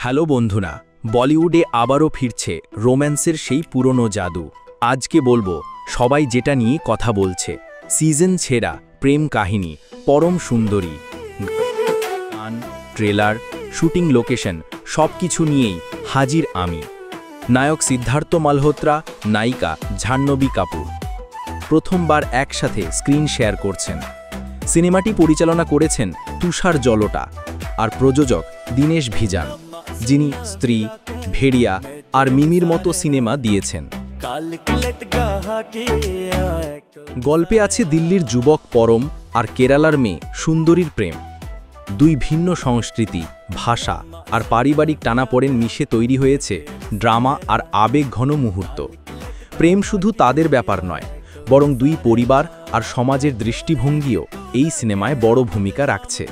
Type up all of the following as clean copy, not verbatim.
Hello বন্ধুরা, বলিউডে আবারও ফিরছে রোম্যান্সের সেই পুরনো জাদু। আজকে বলবো সবাই যেটা নিয়ে কথা বলছে, সিজন ছেড়া প্রেম কাহিনী পরম সুন্দরী। গান, ট্রেলার, শুটিং লোকেশন সব কিছু নিয়েই হাজির আমি। নায়ক সিদ্ধার্থ মালহোত্রা, নায়িকা জাহ্নবী কাপুর প্রথমবার একসাথে স্ক্রিন শেয়ার করছেন। সিনেমাটি পরিচালনা করেছেন তুষার জলোটা আর প্রযোজক দীনেশ ভিজান, যিনি স্ত্রী, ভেড়িয়া আর মিমির মতো সিনেমা দিয়েছেন। গল্পে আছে দিল্লির যুবক পরম আর কেরালার মেয়ে সুন্দরীর প্রেম। দুই ভিন্ন সংস্কৃতি, ভাষা আর পারিবারিক টানাপোড়েন মিশে তৈরি হয়েছে ড্রামা আর আবেগ ঘন মুহূর্ত। প্রেম শুধু তাদের ব্যাপার নয়, বরং দুই পরিবার আর সমাজের দৃষ্টিভঙ্গিও এই সিনেমায় বড় ভূমিকা রাখছে।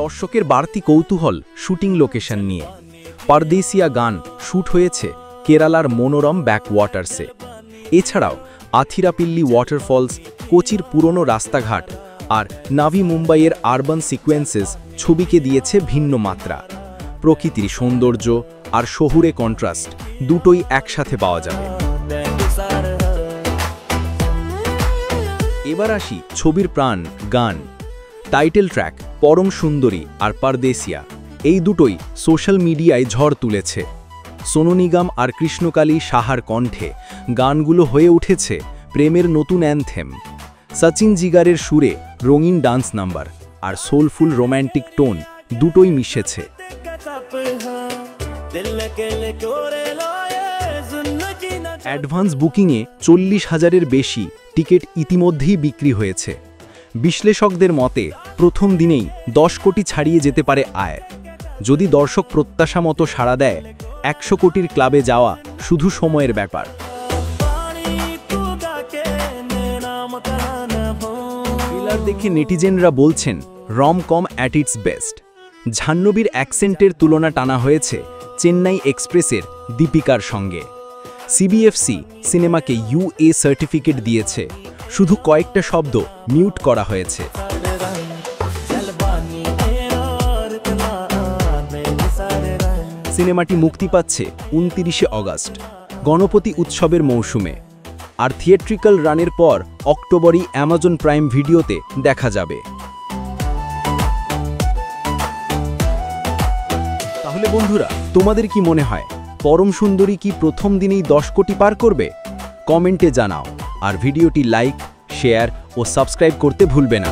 দর্শকের বাড়তি কৌতূহল শুটিং লোকেশন নিয়ে। পারদেসিয়া গান শ্যুট হয়েছে কেরালার মনোরম ব্যাকওয়াটার্সে। এছাড়াও আথিরাপিল্লি ওয়াটারফলস, কোচির পুরনো রাস্তাঘাট আর নাভি মুম্বাইয়ের আরবান সিকোয়েন্সেস ছবিকে দিয়েছে ভিন্ন মাত্রা। প্রকৃতির সৌন্দর্য আর শহুরে কন্ট্রাস্ট দুটোই একসাথে পাওয়া যাবে। এবার আসি ছবির প্রাণ গান। টাইটেল ট্র্যাক পরম সুন্দরী আর পারদেসিয়া এই দুটোই সোশ্যাল মিডিয়ায় ঝড় তুলেছে। সোনু নিগম আর কৃষ্ণকালী সাহার কণ্ঠে গানগুলো হয়ে উঠেছে প্রেমের নতুন অ্যানথেম। সচিন জিগারের সুরে রঙিন ডান্স নাম্বার আর সোলফুল রোম্যান্টিক টোন দুটোই মিশেছে। অ্যাডভান্স বুকিংয়ে 40,000-এর বেশি টিকিট ইতিমধ্যেই বিক্রি হয়েছে। বিশ্লেষকদের মতে প্রথম দিনেই 10 কোটি ছাড়িয়ে যেতে পারে আয়। যদি দর্শক প্রত্যাশা মতো সাড়া দেয়, 100 কোটির ক্লাবে যাওয়া শুধু সময়ের ব্যাপার। ট্রেলার দেখে নেটিজেনরা বলছেন রম কম অ্যাট ইটস বেস্ট। জাহ্নবীর অ্যাকসেন্টের তুলনা টানা হয়েছে চেন্নাই এক্সপ্রেসের দীপিকার সঙ্গে। সিবিএফসি সিনেমাকে UA সার্টিফিকেট দিয়েছে, শুধু কয়েকটা শব্দ মিউট করা হয়েছে। সিনেমাটি মুক্তি পাচ্ছে 29 অগস্ট, গণপতি উৎসবের মৌসুমে। আর থিয়েট্রিক্যাল রানের পর অক্টোবরই অ্যামাজন প্রাইম ভিডিওতে দেখা যাবে। তাহলে বন্ধুরা, তোমাদের কি মনে হয় পরম সুন্দরী কি প্রথম দিনেই 10 কোটি পার করবে? কমেন্টে জানাও আর ভিডিওটি লাইক, শেয়ার ও সাবস্ক্রাইব করতে ভুলবে না।